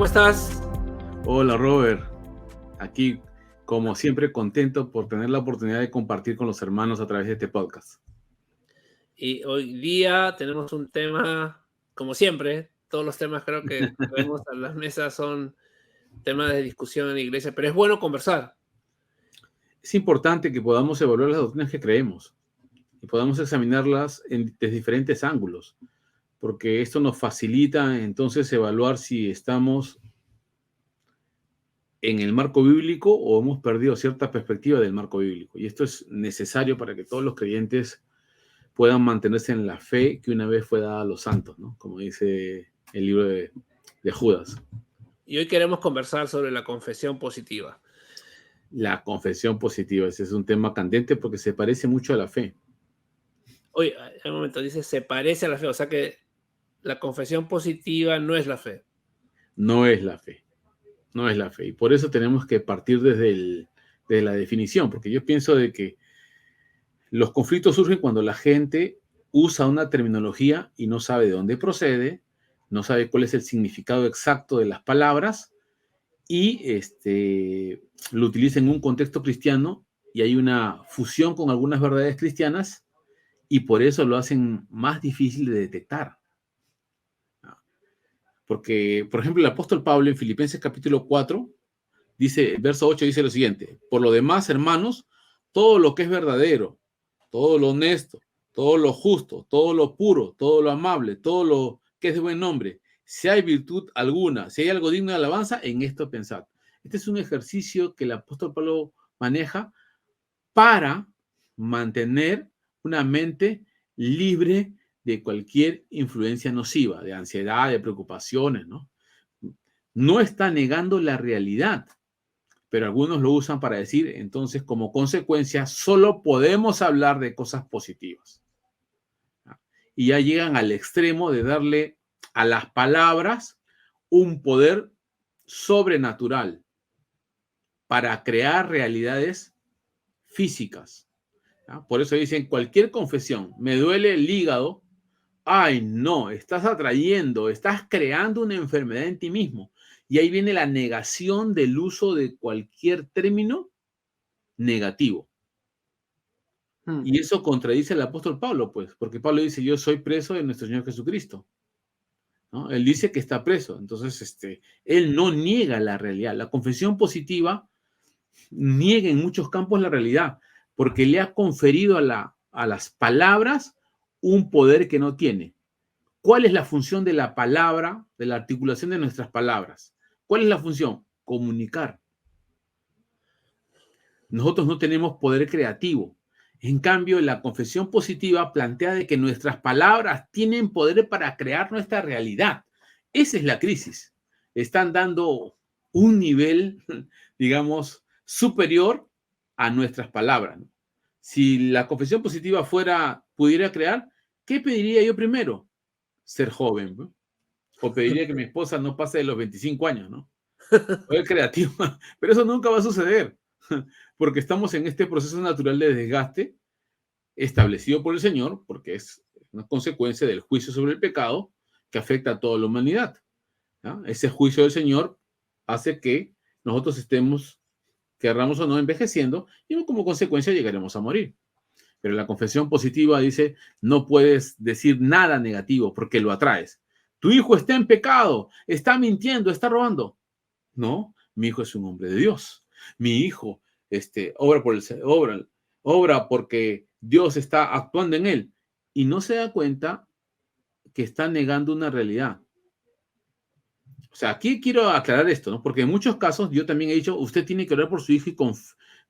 estás? Hola Robert, aquí como siempre contento por tener la oportunidad de compartir con los hermanos a través de este podcast. Y hoy día tenemos un tema, como siempre, todos los temas creo que traemos a las mesas son temas de discusión en la iglesia, pero es bueno conversar. Es importante que podamos evaluar las doctrinas que creemos y podamos examinarlas desde diferentes ángulos, porque esto nos facilita entonces evaluar si estamos en el marco bíblico o hemos perdido cierta perspectiva del marco bíblico. Y esto es necesario para que todos los creyentes puedan mantenerse en la fe que una vez fue dada a los santos, ¿no? Como dice el libro de Judas. Y hoy queremos conversar sobre la confesión positiva. La confesión positiva, ese es un tema candente porque se parece mucho a la fe. Oye, hay un momento, dice, se parece a la fe, o sea que la confesión positiva no es la fe. No es la fe, no es la fe. Y por eso tenemos que partir de la definición, porque yo pienso de que los conflictos surgen cuando la gente usa una terminología y no sabe de dónde procede, no sabe cuál es el significado exacto de las palabras y lo utiliza en un contexto cristiano y hay una fusión con algunas verdades cristianas y por eso lo hacen más difícil de detectar. Porque, por ejemplo, el apóstol Pablo en Filipenses capítulo 4, verso 8 dice lo siguiente: por lo demás, hermanos, todo lo que es verdadero, todo lo honesto, todo lo justo, todo lo puro, todo lo amable, todo lo que es de buen nombre, si hay virtud alguna, si hay algo digno de alabanza, en esto pensad. Este es un ejercicio que el apóstol Pablo maneja para mantener una mente libre de cualquier influencia nociva, de ansiedad, de preocupaciones, ¿no? No está negando la realidad, pero algunos lo usan para decir, entonces, como consecuencia, solo podemos hablar de cosas positivas. Y ya llegan al extremo de darle a las palabras un poder sobrenatural para crear realidades físicas. Por eso dicen, cualquier confesión, me duele el hígado, ay no, estás atrayendo, estás creando una enfermedad en ti mismo. Y ahí viene la negación del uso de cualquier término negativo. Y eso contradice al apóstol Pablo, pues, porque Pablo dice, yo soy preso de nuestro Señor Jesucristo, ¿no? Él dice que está preso, entonces él no niega la realidad. La confesión positiva niega en muchos campos la realidad, porque le ha conferido a las palabras un poder que no tiene. ¿Cuál es la función de la palabra, de la articulación de nuestras palabras? ¿Cuál es la función? Comunicar. Nosotros no tenemos poder creativo. En cambio, la confesión positiva plantea de que nuestras palabras tienen poder para crear nuestra realidad. Esa es la crisis. Están dando un nivel, digamos, superior a nuestras palabras, ¿no? Si la confesión positiva pudiera crear, ¿qué pediría yo primero? Ser joven, ¿no? O pediría que mi esposa no pase de los 25 años, ¿no? Poder creativo, pero eso nunca va a suceder, porque estamos en este proceso natural de desgaste establecido por el Señor, porque es una consecuencia del juicio sobre el pecado que afecta a toda la humanidad, ¿no? Ese juicio del Señor hace que nosotros estemos, querramos o no, envejeciendo y como consecuencia llegaremos a morir. Pero la confesión positiva dice, no puedes decir nada negativo porque lo atraes. Tu hijo está en pecado, está mintiendo, está robando. No, mi hijo es un hombre de Dios. Mi hijo obra porque Dios está actuando en él y no se da cuenta que está negando una realidad. O sea, aquí quiero aclarar esto, ¿no? Porque en muchos casos yo también he dicho, usted tiene que orar por su hijo y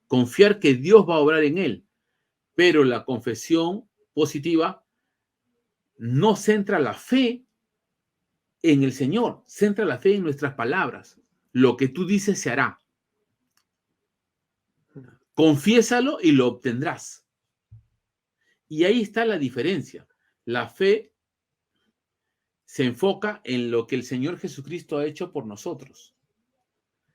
confiar que Dios va a obrar en él. Pero la confesión positiva no centra la fe en el Señor, centra la fe en nuestras palabras. Lo que tú dices se hará. Confiésalo y lo obtendrás. Y ahí está la diferencia. La fe se enfoca en lo que el Señor Jesucristo ha hecho por nosotros.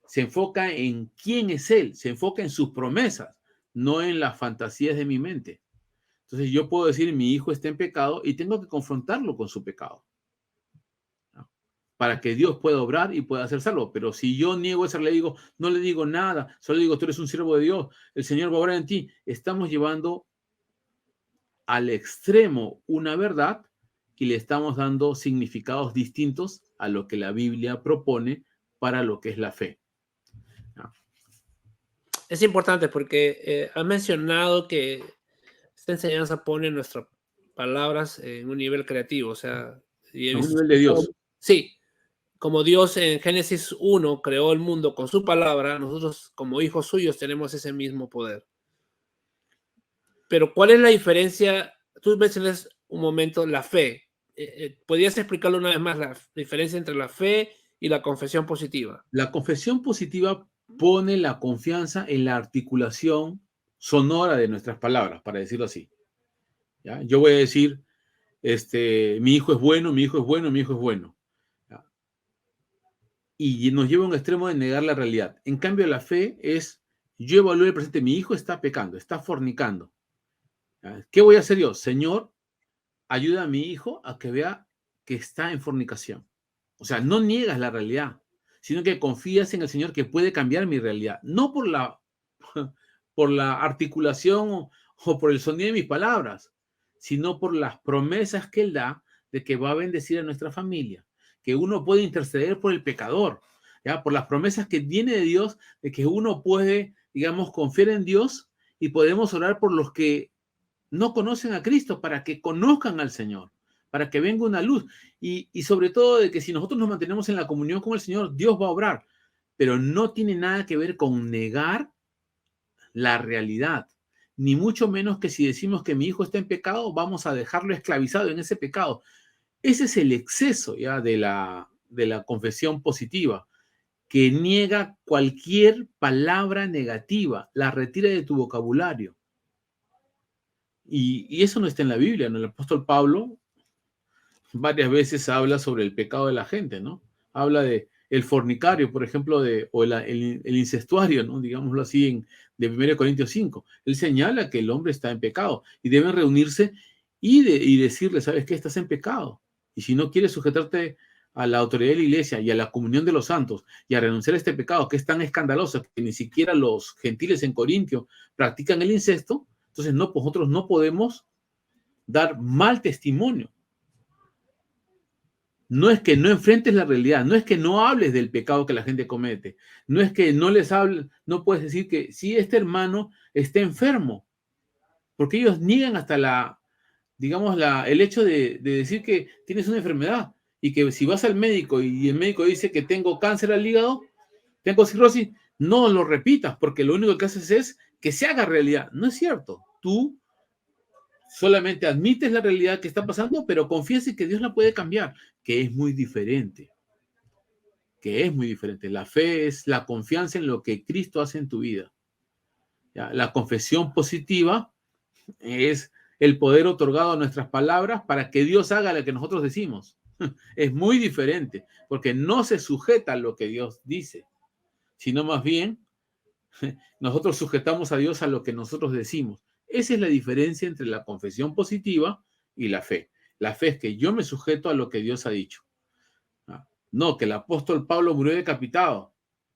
Se enfoca en quién es Él, se enfoca en sus promesas, no en las fantasías de mi mente. Entonces yo puedo decir, mi hijo está en pecado y tengo que confrontarlo con su pecado, ¿no? para que Dios pueda obrar y pueda hacer salvo. Pero si yo niego esa, le digo, no le digo nada, solo digo, tú eres un siervo de Dios, el Señor va a obrar en ti, estamos llevando al extremo una verdad y le estamos dando significados distintos a lo que la Biblia propone para lo que es la fe. Es importante porque ha mencionado que esta enseñanza pone nuestras palabras en un nivel creativo, o sea, y he A un visto, nivel de Dios. sí, como Dios en Génesis 1 creó el mundo con su palabra, nosotros como hijos suyos tenemos ese mismo poder. Pero ¿cuál es la diferencia? Tú mencionas un momento la fe. ¿Podrías explicarlo una vez más la diferencia entre la fe y la confesión positiva? La confesión positiva pone la confianza en la articulación sonora de nuestras palabras, para decirlo así. ¿Ya? Yo voy a decir, mi hijo es bueno, mi hijo es bueno, mi hijo es bueno. ¿Ya? Y nos lleva a un extremo de negar la realidad. En cambio, la fe es, yo evalúo el presente, mi hijo está pecando, está fornicando. ¿Ya? ¿Qué voy a hacer yo? Señor, ayuda a mi hijo a que vea que está en fornicación. O sea, no niegas la realidad, sino que confías en el Señor que puede cambiar mi realidad. No por la articulación o por el sonido de mis palabras, sino por las promesas que Él da de que va a bendecir a nuestra familia, que uno puede interceder por el pecador, ¿ya? Por las promesas que viene de Dios, de que uno puede, digamos, confiar en Dios y podemos orar por los que no conocen a Cristo para que conozcan al Señor, para que venga una luz y sobre todo de que si nosotros nos mantenemos en la comunión con el Señor, Dios va a obrar, pero no tiene nada que ver con negar la realidad, ni mucho menos que si decimos que mi hijo está en pecado, vamos a dejarlo esclavizado en ese pecado. Ese es el exceso ya de la confesión positiva, que niega cualquier palabra negativa, la retira de tu vocabulario. Y eso no está en la Biblia, ¿no? El apóstol Pablo varias veces habla sobre el pecado de la gente, ¿no? Habla de el fornicario, por ejemplo, o el incestuario, ¿no? Digámoslo así, de 1 Corintios 5. Él señala que el hombre está en pecado y deben reunirse y decirle, ¿sabes qué? Estás en pecado. Y si no quieres sujetarte a la autoridad de la iglesia y a la comunión de los santos y a renunciar a este pecado que es tan escandaloso que ni siquiera los gentiles en Corintio practican el incesto, entonces no, nosotros no podemos dar mal testimonio. No es que no enfrentes la realidad, no es que no hables del pecado que la gente comete, no es que no les hables, no puedes decir que si este hermano está enfermo, porque ellos niegan hasta digamos, el hecho de decir que tienes una enfermedad y que si vas al médico y el médico dice que tengo cáncer al hígado, tengo cirrosis, no lo repitas, porque lo único que haces es que se haga realidad. No es cierto. Tú solamente admites la realidad que está pasando, pero confías en que Dios la puede cambiar, que es muy diferente. Que es muy diferente. La fe es la confianza en lo que Cristo hace en tu vida. ¿Ya? La confesión positiva es el poder otorgado a nuestras palabras para que Dios haga lo que nosotros decimos. Es muy diferente, porque no se sujeta a lo que Dios dice, sino más bien nosotros sujetamos a Dios a lo que nosotros decimos. Esa es la diferencia entre la confesión positiva y la fe. La fe es que yo me sujeto a lo que Dios ha dicho. No, que el apóstol Pablo murió decapitado.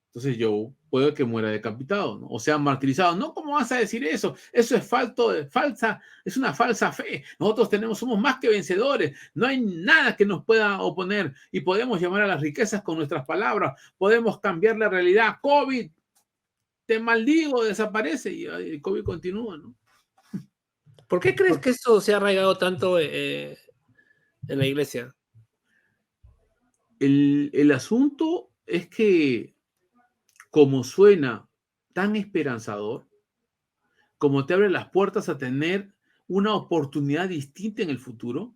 Entonces yo puedo que muera decapitado, ¿no? O sea, martirizado. No, ¿cómo vas a decir eso? Eso es falsa, es una falsa fe. Nosotros somos más que vencedores. No hay nada que nos pueda oponer y podemos llamar a las riquezas con nuestras palabras. Podemos cambiar la realidad. COVID, te maldigo, desaparece y el COVID continúa, ¿no? ¿Por qué crees que esto se ha arraigado tanto en la iglesia? El asunto es que como suena tan esperanzador, como te abre las puertas a tener una oportunidad distinta en el futuro,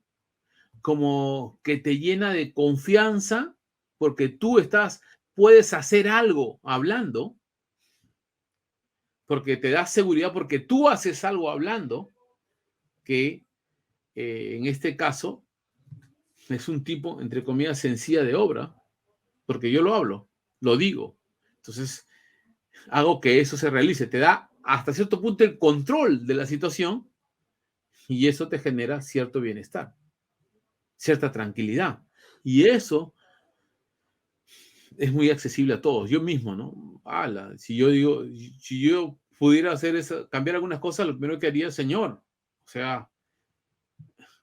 como que te llena de confianza porque puedes hacer algo hablando, porque te da seguridad porque tú haces algo hablando, que en este caso es un tipo, entre comillas, sencilla de obra, porque yo lo hablo, lo digo. Entonces, hago que eso se realice. Te da hasta cierto punto el control de la situación y eso te genera cierto bienestar, cierta tranquilidad. Y eso es muy accesible a todos. Yo mismo, ¿no? Si yo pudiera hacer eso, cambiar algunas cosas, lo primero que haría es, Señor, o sea,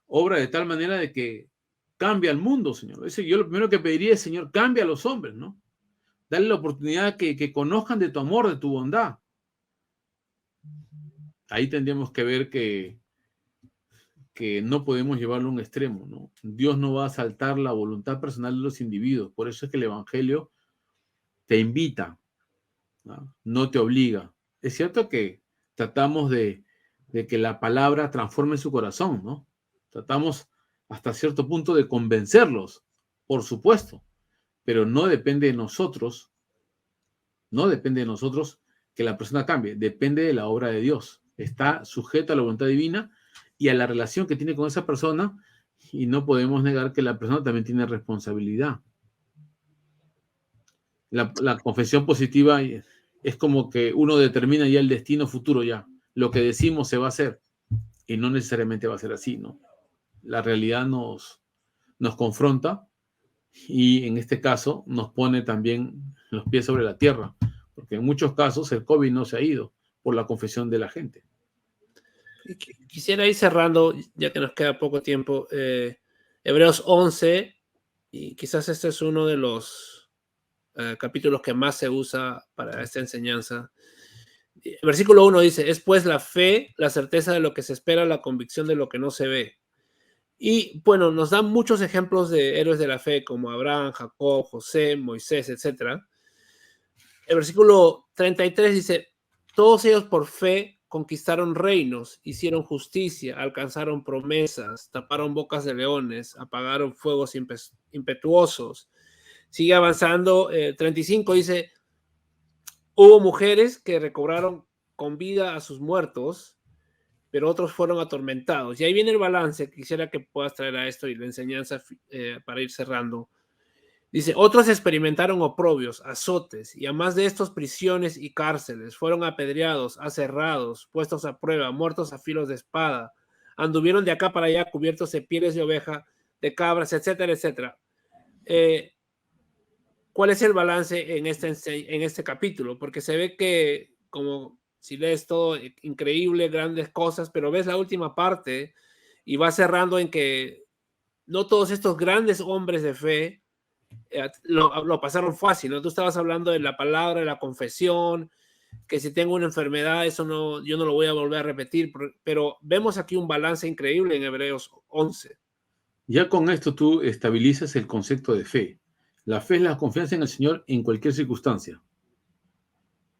obra de tal manera de que cambie al mundo, Señor. Yo lo primero que pediría es, Señor, cambia a los hombres, ¿no? Dale la oportunidad que conozcan de tu amor, de tu bondad. Ahí tendríamos que ver que no podemos llevarlo a un extremo, ¿no? Dios no va a saltar la voluntad personal de los individuos. Por eso es que el Evangelio te invita, ¿no? No te obliga. Es cierto que tratamos de que la palabra transforme su corazón, ¿no? Tratamos hasta cierto punto de convencerlos, por supuesto, pero no depende de nosotros, no depende de nosotros que la persona cambie, depende de la obra de Dios. Está sujeta a la voluntad divina y a la relación que tiene con esa persona, y no podemos negar que la persona también tiene responsabilidad. La confesión positiva es como que uno determina ya el destino futuro ya. Lo que decimos se va a hacer y no necesariamente va a ser así, ¿no? La realidad nos confronta y en este caso nos pone también los pies sobre la tierra, porque en muchos casos el COVID no se ha ido por la confesión de la gente. Quisiera ir cerrando, ya que nos queda poco tiempo, Hebreos 11, y quizás este es uno de los capítulos que más se usa para esta enseñanza. El versículo 1 dice, es pues la fe, la certeza de lo que se espera, la convicción de lo que no se ve. Y bueno, nos dan muchos ejemplos de héroes de la fe como Abraham, Jacob, José, Moisés, etc. El versículo 33 dice, todos ellos por fe conquistaron reinos, hicieron justicia, alcanzaron promesas, taparon bocas de leones, apagaron fuegos impetuosos. Sigue avanzando, 35 dice, hubo mujeres que recobraron con vida a sus muertos, pero otros fueron atormentados. Y ahí viene el balance, quisiera que puedas traer a esto y la enseñanza para ir cerrando. Dice, otros experimentaron oprobios, azotes, y además de estos prisiones y cárceles, fueron apedreados, aserrados, puestos a prueba, muertos a filos de espada, anduvieron de acá para allá cubiertos de pieles de oveja, de cabras, etcétera, etcétera. ¿Cuál es el balance en este capítulo? Porque se ve que, como si lees todo, increíble, grandes cosas, pero ves la última parte y va cerrando en que no todos estos grandes hombres de fe lo pasaron fácil, ¿no? Tú estabas hablando de la palabra, de la confesión, que si tengo una enfermedad, eso no, yo no lo voy a volver a repetir, pero vemos aquí un balance increíble en Hebreos 11. Ya con esto tú estabilizas el concepto de fe. La fe es la confianza en el Señor en cualquier circunstancia,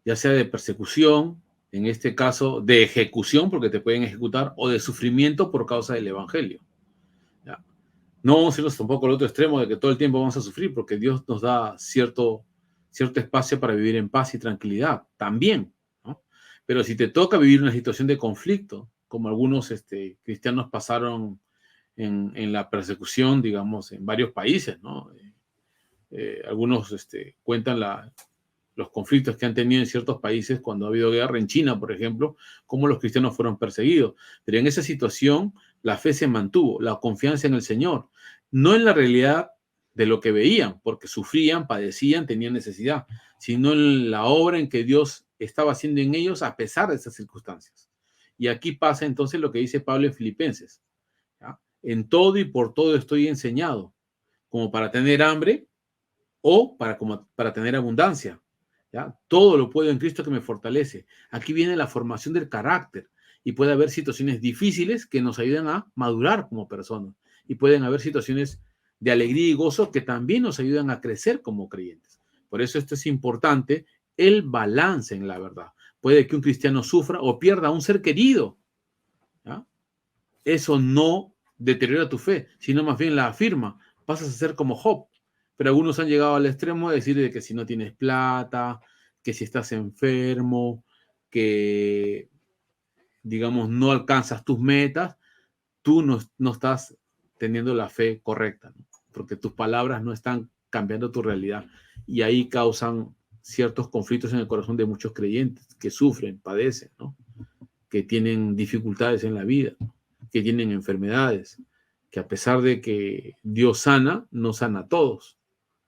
ya sea de persecución, en este caso de ejecución, porque te pueden ejecutar, o de sufrimiento por causa del Evangelio. ¿Ya? No vamos a irnos tampoco al otro extremo de que todo el tiempo vamos a sufrir, porque Dios nos da cierto espacio para vivir en paz y tranquilidad, también, ¿no? Pero si te toca vivir una situación de conflicto, como algunos cristianos pasaron en la persecución, digamos, en varios países, ¿no? Algunos cuentan los conflictos que han tenido en ciertos países cuando ha habido guerra, en China, por ejemplo, cómo los cristianos fueron perseguidos. Pero en esa situación la fe se mantuvo, la confianza en el Señor, no en la realidad de lo que veían, porque sufrían, padecían, tenían necesidad, sino en la obra en que Dios estaba haciendo en ellos a pesar de esas circunstancias. Y aquí pasa entonces lo que dice Pablo en Filipenses, ¿ya? En todo y por todo estoy enseñado, como para tener hambre o para tener abundancia. ¿Ya? Todo lo puedo en Cristo que me fortalece. Aquí viene la formación del carácter y puede haber situaciones difíciles que nos ayudan a madurar como personas y pueden haber situaciones de alegría y gozo que también nos ayudan a crecer como creyentes. Por eso esto es importante, el balance en la verdad. Puede que un cristiano sufra o pierda a un ser querido. ¿Ya? Eso no deteriora tu fe, sino más bien la afirma. Pasas a ser como Job. Pero algunos han llegado al extremo de decir de que si no tienes plata, que si estás enfermo, que, digamos, no alcanzas tus metas, tú no estás teniendo la fe correcta, ¿no? Porque tus palabras no están cambiando tu realidad. Y ahí causan ciertos conflictos en el corazón de muchos creyentes que sufren, padecen, ¿no? Que tienen dificultades en la vida, que tienen enfermedades, que a pesar de que Dios sana, no sana a todos.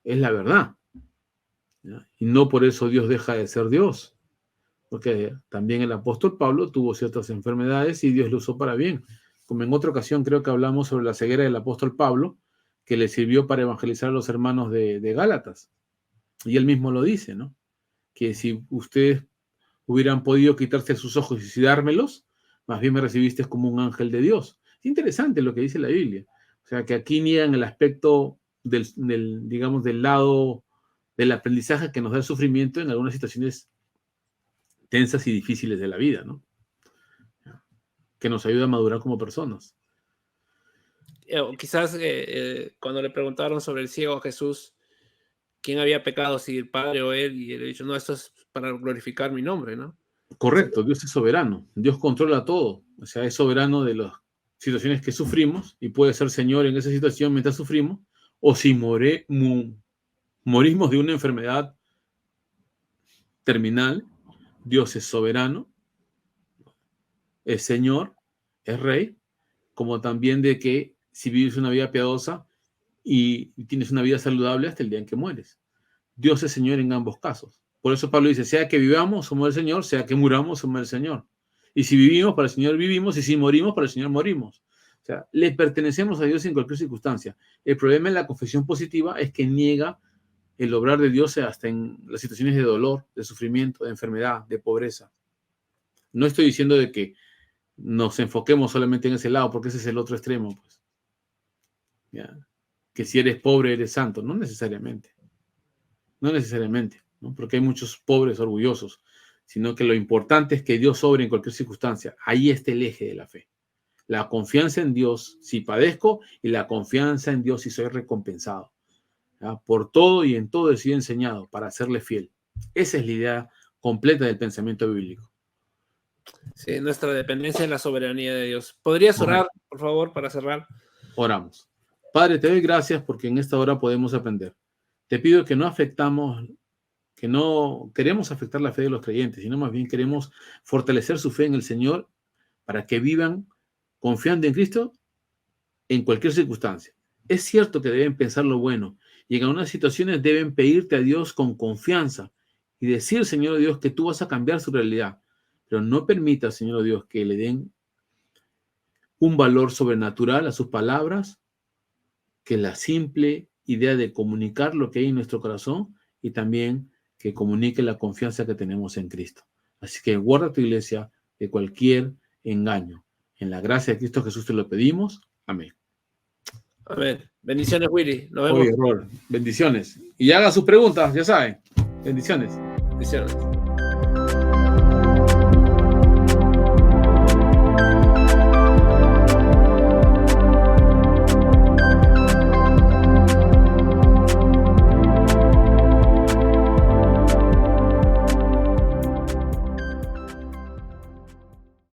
Es la verdad. ¿ya? Y no por eso Dios deja de ser Dios, porque también el apóstol Pablo tuvo ciertas enfermedades y Dios lo usó para bien. Como en otra ocasión creo que hablamos sobre la ceguera del apóstol Pablo, que le sirvió para evangelizar a los hermanos de Gálatas. Y él mismo lo dice, ¿no? Que si ustedes hubieran podido quitarse sus ojos y dármelos, más bien me recibiste como un ángel de Dios. Es interesante lo que dice la Biblia. O sea, que aquí niegan el aspecto digamos, del lado del aprendizaje que nos da el sufrimiento en algunas situaciones tensas y difíciles de la vida, ¿no? Que nos ayuda a madurar como personas. O quizás cuando le preguntaron sobre el ciego a Jesús, quién había pecado, si el padre o él, y él ha dicho, no, esto es para glorificar mi nombre, ¿no? Correcto, Dios es soberano, Dios controla todo, o sea, es soberano de las situaciones que sufrimos y puede ser Señor en esa situación mientras sufrimos, o si morimos de una enfermedad terminal, Dios es soberano, es Señor, es Rey, como también de que si vives una vida piadosa y tienes una vida saludable hasta el día en que mueres. Dios es Señor en ambos casos. Por eso Pablo dice, sea que vivamos, somos el Señor, sea que muramos, somos el Señor. Y si vivimos, para el Señor vivimos, y si morimos, para el Señor morimos. O sea, le pertenecemos a Dios en cualquier circunstancia. El problema en la confesión positiva es que niega el obrar de Dios hasta en las situaciones de dolor, de sufrimiento, de enfermedad, de pobreza. No estoy diciendo de que nos enfoquemos solamente en ese lado, porque ese es el otro extremo, pues. ¿Ya? Que si eres pobre, eres santo. No necesariamente. No necesariamente, ¿no? Porque hay muchos pobres orgullosos, sino que lo importante es que Dios obre en cualquier circunstancia. Ahí está el eje de la fe. La confianza en Dios si padezco y la confianza en Dios si soy recompensado. ¿Ya? Por todo y en todo he sido enseñado para serle fiel. Esa es la idea completa del pensamiento bíblico. Sí, nuestra dependencia en la soberanía de Dios. ¿Podrías orar, por favor, para cerrar? Oramos. Padre, te doy gracias porque en esta hora podemos aprender. Te pido que no queremos afectar la fe de los creyentes, sino más bien queremos fortalecer su fe en el Señor para que vivan confiando en Cristo en cualquier circunstancia. Es cierto que deben pensar lo bueno y en algunas situaciones deben pedirte a Dios con confianza y decir, Señor Dios, que tú vas a cambiar su realidad. Pero no permita, Señor Dios, que le den un valor sobrenatural a sus palabras, que la simple idea de comunicar lo que hay en nuestro corazón y también que comunique la confianza que tenemos en Cristo. Así que guarda tu iglesia de cualquier engaño. En la gracia de Cristo Jesús te lo pedimos. Amén. Amén. Bendiciones, Willy. Nos vemos. Oye, Rol, bendiciones. Y haga sus preguntas, ya saben. Bendiciones. Bendiciones.